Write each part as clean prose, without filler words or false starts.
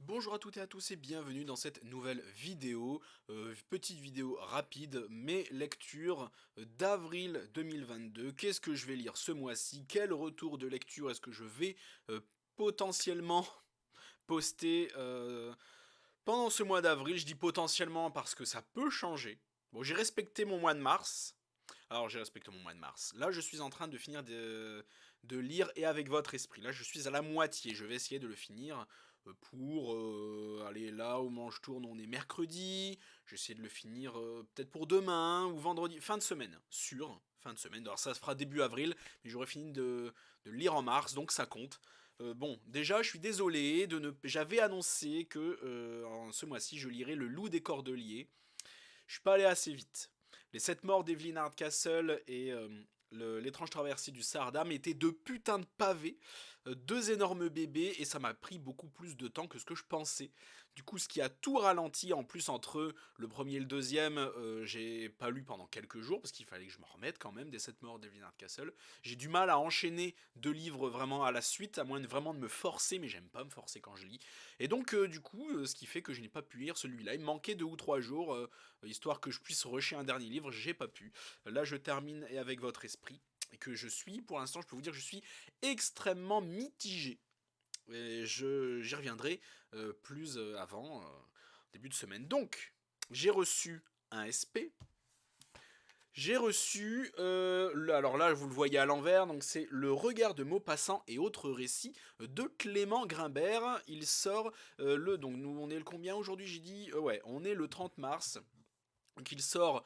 Bonjour à toutes et à tous et bienvenue dans cette nouvelle vidéo, petite vidéo rapide, mes lectures d'avril 2022. Qu'est-ce que je vais lire ce mois-ci? Quel retour de lecture est-ce que je vais euh, potentiellement poster pendant ce mois d'avril? Je dis potentiellement parce que ça peut changer. Bon, j'ai respecté mon mois de mars. Alors j'ai respecté mon mois de mars. Là, je suis en train de finir de lire et avec votre esprit. Là, je suis à la moitié. Je vais essayer de le finir pour aller là au moment où je tourne. On est mercredi. J'essaie de le finir peut-être pour demain ou vendredi. Fin de semaine, sûr. Fin de semaine. Alors ça se fera début avril, mais j'aurai fini de le lire en mars, donc ça compte. Bon, déjà, je suis désolé de ne. J'avais annoncé que en ce mois-ci, je lirais Le Loup des Cordeliers. Je suis pas allé assez vite. Les 7 morts d'Evelyn Hardcastle et l'étrange traversée du Sahardam étaient deux putains de pavés, deux énormes bébés, et ça m'a pris beaucoup plus de temps que ce que je pensais. Du coup, ce qui a tout ralenti, en plus, entre le premier et le deuxième, j'ai pas lu pendant quelques jours, parce qu'il fallait que je me remette quand même des 7 morts d'Evelyn Hardcastle. J'ai du mal à enchaîner deux livres vraiment à la suite, à moins de vraiment de me forcer, mais j'aime pas me forcer quand je lis. Et donc, du coup, ce qui fait que je n'ai pas pu lire celui-là. Il me manquait 2 ou 3 jours, histoire que je puisse rusher un dernier livre, j'ai pas pu. Là, je termine et avec votre esprit, et que je suis, pour l'instant, je peux vous dire que je suis extrêmement mitigé. Et j'y reviendrai plus avant, début de semaine. Donc, j'ai reçu un SP. J'ai reçu, alors là vous le voyez à l'envers, donc c'est Le Regard de Maupassant et autres récits de Clément Grimbert. Il sort donc nous on est le combien aujourd'hui, j'ai dit, ouais, on est le 30 mars. Donc il sort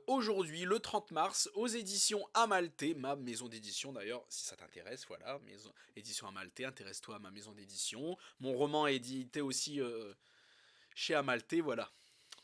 aujourd'hui, le 30 mars, aux éditions Amalté, ma maison d'édition d'ailleurs, si ça t'intéresse, voilà, maison, édition Amalté, intéresse-toi à ma maison d'édition. Mon roman est édité aussi chez Amalté, voilà.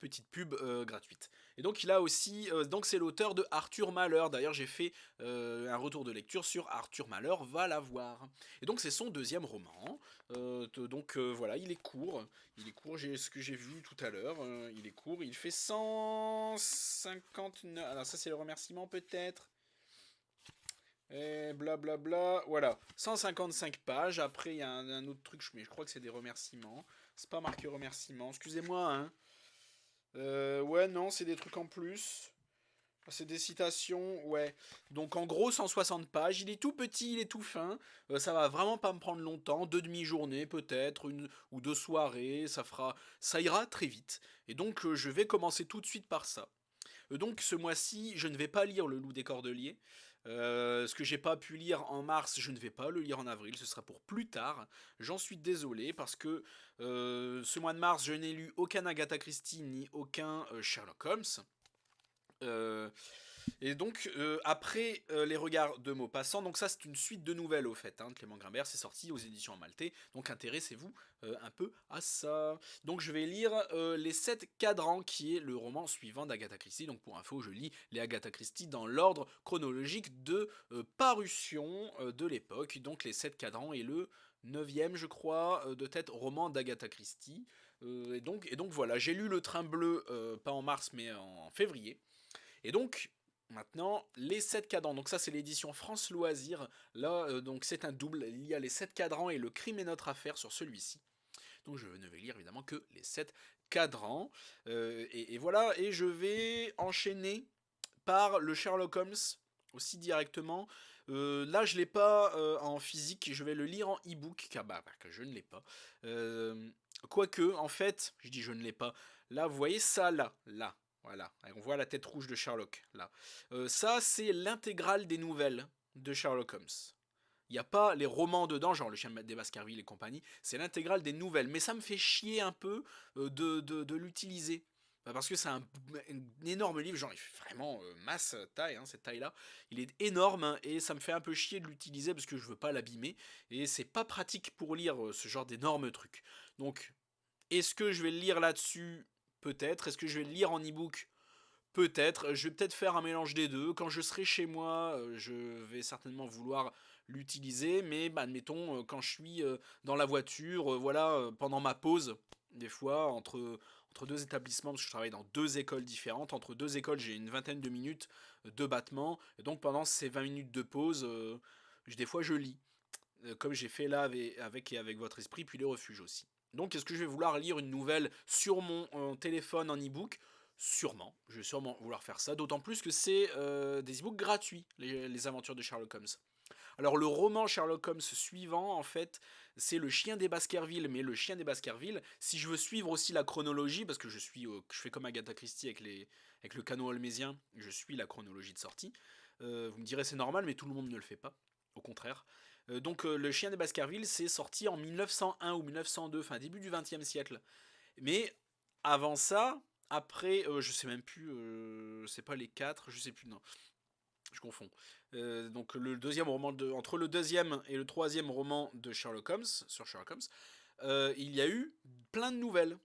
Petite pub gratuite. Et donc il a aussi, donc c'est l'auteur de Arthur Malheur. D'ailleurs j'ai fait un retour de lecture sur Arthur Malheur, va la voir. Et donc c'est son deuxième roman. Voilà, il est court. J'ai ce que j'ai vu tout à l'heure. Il est court, il fait 159. Alors ça c'est le remerciement peut-être. Et blablabla, voilà, 155 pages. Après, il y a un autre truc, mais je crois que c'est des remerciements. C'est pas marqué remerciements, excusez-moi, hein. Ouais, non, c'est des trucs en plus. C'est des citations, ouais. Donc en gros, 160 pages. Il est tout petit, il est tout fin. Ça va vraiment pas me prendre longtemps. Deux demi-journées peut-être, une ou deux soirées. Ça ira très vite. Et donc je vais commencer tout de suite par ça. Donc ce mois-ci, je ne vais pas lire Le Loup des Cordeliers. Ce que j'ai pas pu lire en mars, je ne vais pas le lire en avril, ce sera pour plus tard. J'en suis désolé parce que ce mois de mars, je n'ai lu aucun Agatha Christie ni aucun Sherlock Holmes. Euh, et donc, après Les Regards de Maupassant, donc ça c'est une suite de nouvelles au fait, hein, de Clément Grimbert, c'est sorti aux éditions Amalté, donc intéressez-vous un peu à ça. Donc je vais lire Les 7 Cadrans, qui est le roman suivant d'Agatha Christie, donc pour info, je lis les Agatha Christie dans l'ordre chronologique de parution de l'époque, donc Les 7 Cadrans est le neuvième, je crois, de tête roman d'Agatha Christie. Et donc voilà, j'ai lu Le Train Bleu, pas en mars mais en février. Et donc, maintenant, les 7 cadrans. Donc ça, c'est l'édition France Loisirs. Là, donc c'est un double. Il y a les 7 cadrans et Le Crime est notre affaire sur celui-ci. Donc je ne vais lire évidemment que les 7 cadrans. Et voilà, et je vais enchaîner par le Sherlock Holmes aussi directement. Là, je ne l'ai pas en physique, je vais le lire en e-book, car que je ne l'ai pas. Quoique, en fait, je dis je ne l'ai pas. Là, vous voyez ça, là. Voilà, on voit la tête rouge de Sherlock, là. Ça, c'est l'intégrale des nouvelles de Sherlock Holmes. Il n'y a pas les romans dedans, genre Le Chien des Baskerville et compagnie, c'est l'intégrale des nouvelles. Mais ça me fait chier un peu de l'utiliser. Parce que c'est un énorme livre, genre il fait vraiment masse taille, hein, cette taille-là. Il est énorme hein, et ça me fait un peu chier de l'utiliser parce que je veux pas l'abîmer. Et c'est pas pratique pour lire ce genre d'énormes trucs. Donc, est-ce que je vais le lire là-dessus? Peut-être. Est-ce que je vais le lire en e-book? Peut-être, je vais peut-être faire un mélange des deux. Quand je serai chez moi, je vais certainement vouloir l'utiliser, mais bah, admettons, quand je suis dans la voiture, voilà, pendant ma pause, des fois, entre deux établissements, parce que je travaille dans deux écoles différentes, entre deux écoles, j'ai une vingtaine de minutes de battement, et donc pendant ces 20 minutes de pause, des fois je lis, comme j'ai fait là avec et avec votre esprit, puis les refuges aussi. Donc est-ce que je vais vouloir lire une nouvelle sur mon téléphone en e-book? Sûrement, je vais sûrement vouloir faire ça, d'autant plus que c'est des e-books gratuits, les aventures de Sherlock Holmes. Alors le roman Sherlock Holmes suivant, en fait, c'est Le Chien des Baskerville, mais Le Chien des Baskerville, si je veux suivre aussi la chronologie, parce que je fais comme Agatha Christie avec le canon holmésien, je suis la chronologie de sortie, vous me direz c'est normal, mais tout le monde ne le fait pas, au contraire. Donc Le Chien des Baskerville, c'est sorti en 1901 ou 1902, enfin début du XXe siècle. Mais avant ça, après, je sais même plus, c'est pas les quatre, je sais plus, non, je confonds. Donc le deuxième roman entre le deuxième et le troisième roman de Sherlock Holmes, sur Sherlock Holmes, il y a eu plein de nouvelles.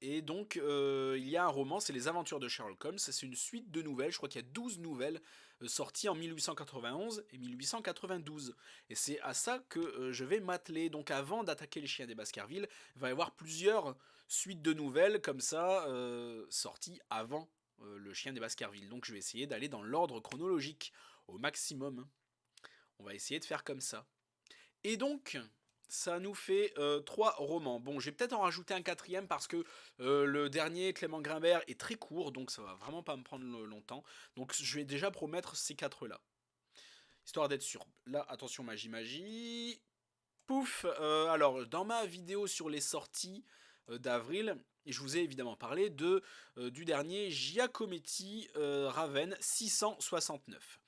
Et donc, il y a un roman, c'est Les Aventures de Sherlock Holmes. C'est une suite de nouvelles. Je crois qu'il y a 12 nouvelles sorties en 1891 et 1892. Et c'est à ça que je vais m'atteler. Donc, avant d'attaquer les chiens des Baskerville, il va y avoir plusieurs suites de nouvelles comme ça, sorties avant le chien des Baskerville. Donc, je vais essayer d'aller dans l'ordre chronologique au maximum. On va essayer de faire comme ça. Et donc, ça nous fait 3 romans. Bon, je vais peut-être en rajouter un quatrième parce que le dernier, Clément Grimbert, est très court, donc ça va vraiment pas me prendre longtemps. Donc je vais déjà promettre ces 4-là. Histoire d'être sûr. Là, attention, magie, magie. Pouf. Alors, dans ma vidéo sur les sorties d'avril, je vous ai évidemment parlé du dernier Giacometti Raven 669.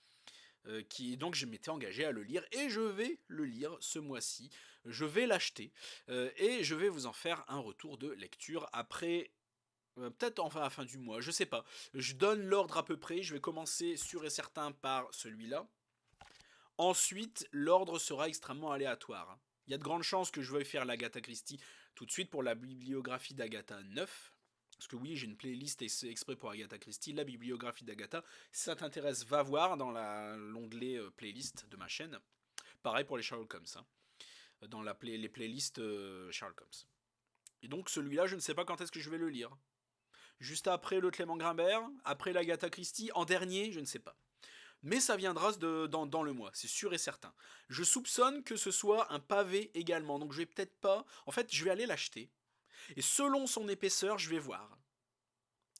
Donc je m'étais engagé à le lire et je vais le lire ce mois-ci. Je vais l'acheter et je vais vous en faire un retour de lecture après. Peut-être enfin à la fin du mois, je sais pas. Je donne l'ordre à peu près. Je vais commencer sûr et certain par celui-là. Ensuite, l'ordre sera extrêmement aléatoire. Il y a de grandes chances que je veuille faire l'Agatha Christie tout de suite pour la bibliographie d'Agatha 9. Parce que oui, j'ai une playlist exprès pour Agatha Christie, la bibliographie d'Agatha. Si ça t'intéresse, va voir dans l'onglet playlist de ma chaîne. Pareil pour les Sherlock Holmes, hein, dans les playlists Sherlock Holmes. Et donc celui-là, je ne sais pas quand est-ce que je vais le lire. Juste après le Clément Grimbert, après l'Agatha Christie, en dernier, je ne sais pas. Mais ça viendra dans le mois, c'est sûr et certain. Je soupçonne que ce soit un pavé également, donc je vais peut-être pas... En fait, je vais aller l'acheter. Et selon son épaisseur, je vais voir.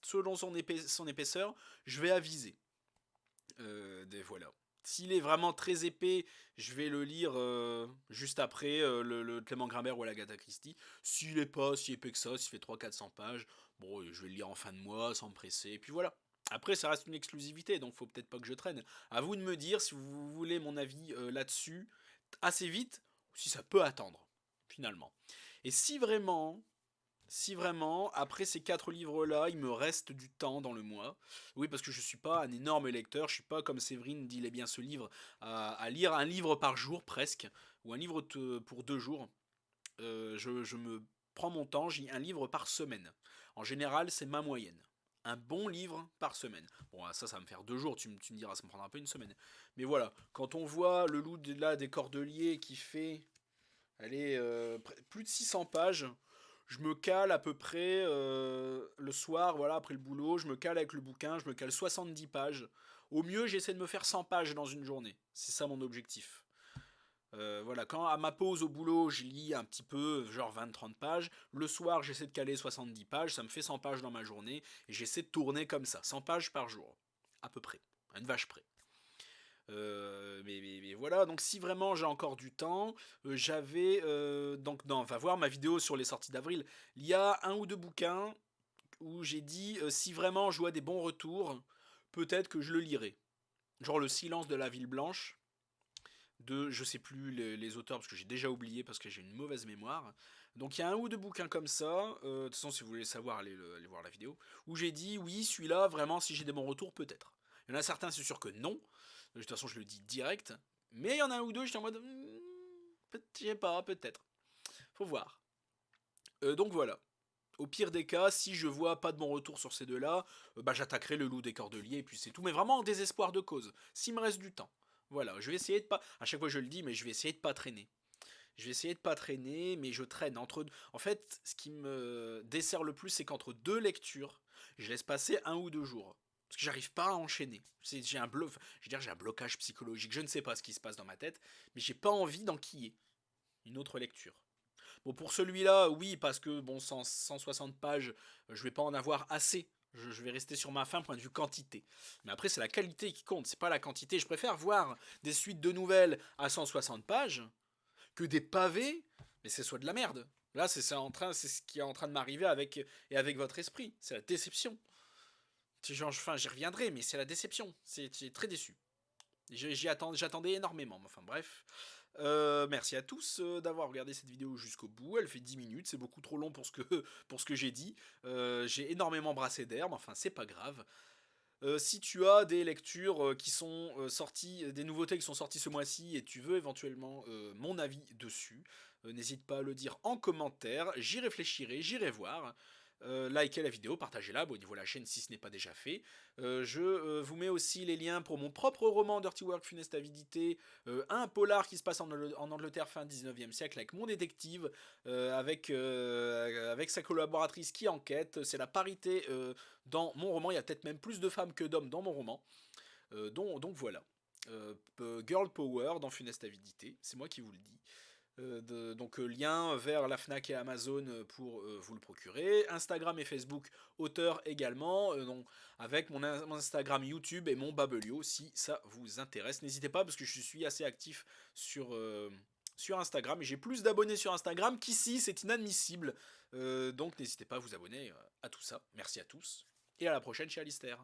Selon son épaisseur, je vais aviser. Voilà. S'il est vraiment très épais, je vais le lire juste après le Clément Grimbert ou l'Agatha Christie. S'il est pas si épais que ça, s'il fait 300-400 pages, bon, je vais le lire en fin de mois sans me presser, et puis voilà. Après, ça reste une exclusivité, donc faut peut-être pas que je traîne. À vous de me dire si vous voulez mon avis là-dessus assez vite, ou si ça peut attendre, finalement. Et si vraiment, après ces 4 livres-là, il me reste du temps dans le mois, oui, parce que je suis pas un énorme lecteur, je suis pas comme Séverine dit, il est bien ce livre, à lire un livre par jour presque, ou un livre pour 2 jours. Je me prends mon temps, j'ai un livre par semaine. En général, c'est ma moyenne. Un bon livre par semaine. Bon, ça va me faire 2 jours, tu me diras, ça me prendra un peu une semaine. Mais voilà, quand on voit le loup des Cordeliers qui fait, allez, plus de 600 pages, je me cale à peu près le soir, voilà, après le boulot, je me cale avec le bouquin, je me cale 70 pages. Au mieux, j'essaie de me faire 100 pages dans une journée. C'est ça mon objectif. Voilà, quand à ma pause au boulot, je lis un petit peu, genre 20-30 pages. Le soir, j'essaie de caler 70 pages, ça me fait 100 pages dans ma journée, et j'essaie de tourner comme ça, 100 pages par jour, à peu près, à une vache près. Mais voilà, donc si vraiment j'ai encore du temps, va voir ma vidéo sur les sorties d'avril. Il y a un ou deux bouquins où j'ai dit si vraiment je vois des bons retours, peut-être que je le lirai. Genre Le Silence de la Ville Blanche, de je sais plus les auteurs parce que j'ai déjà oublié parce que j'ai une mauvaise mémoire. Donc il y a un ou deux bouquins comme ça, de toute façon si vous voulez savoir, allez voir la vidéo, où j'ai dit oui, celui-là, vraiment, si j'ai des bons retours, peut-être. Il y en a certains, c'est sûr que non. De toute façon, je le dis direct. Mais il y en a un ou deux, j'étais en mode. Je sais pas, peut-être. Faut voir. Donc voilà. Au pire des cas, si je vois pas de bon retour sur ces deux-là, j'attaquerai le loup des Cordeliers et puis c'est tout. Mais vraiment en désespoir de cause. S'il me reste du temps. Voilà, je vais essayer de pas. À chaque fois je le dis, mais je vais essayer de pas traîner. Je vais essayer de pas traîner, mais je traîne entre. En fait, ce qui me dessert le plus, c'est qu'entre deux lectures, je laisse passer 1 ou 2 jours. Parce que j'arrive pas à enchaîner. J'ai un blocage psychologique. Je ne sais pas ce qui se passe dans ma tête, mais j'ai pas envie d'enquiller une autre lecture. Bon, pour celui-là, oui, parce que bon, 160 pages, je vais pas en avoir assez. Je vais rester sur ma faim, point de vue quantité. Mais après, c'est la qualité qui compte, c'est pas la quantité. Je préfère voir des suites de nouvelles à 160 pages que des pavés, mais c'est soit de la merde. Là, c'est ce qui est en train de m'arriver avec votre esprit. C'est la déception. Enfin, j'y reviendrai, mais c'est la déception. C'est très déçu. J'attendais énormément. Enfin bref. Merci à tous d'avoir regardé cette vidéo jusqu'au bout. Elle fait 10 minutes, c'est beaucoup trop long pour ce que j'ai dit. J'ai énormément brassé d'air, mais enfin c'est pas grave. Si tu as des lectures qui sont sorties, des nouveautés qui sont sorties ce mois-ci et tu veux éventuellement mon avis dessus, n'hésite pas à le dire en commentaire, j'y réfléchirai, j'irai voir. Likez la vidéo, partagez-la, abonnez-vous à la chaîne si ce n'est pas déjà fait. Je vous mets aussi les liens pour mon propre roman Dirty Work Funeste Avidité, un polar qui se passe en Angleterre fin 19e siècle avec mon détective, avec sa collaboratrice qui enquête. C'est la parité dans mon roman, il y a peut-être même plus de femmes que d'hommes dans mon roman. Donc voilà. Girl Power dans Funeste Avidité, c'est moi qui vous le dis. Donc lien vers la Fnac et Amazon pour vous le procurer. Instagram et Facebook, auteur également. Donc, avec mon Instagram YouTube et mon Babelio si ça vous intéresse. N'hésitez pas parce que je suis assez actif sur Instagram et j'ai plus d'abonnés sur Instagram qu'ici, c'est inadmissible. Donc n'hésitez pas à vous abonner à tout ça. Merci à tous et à la prochaine chez Alistair.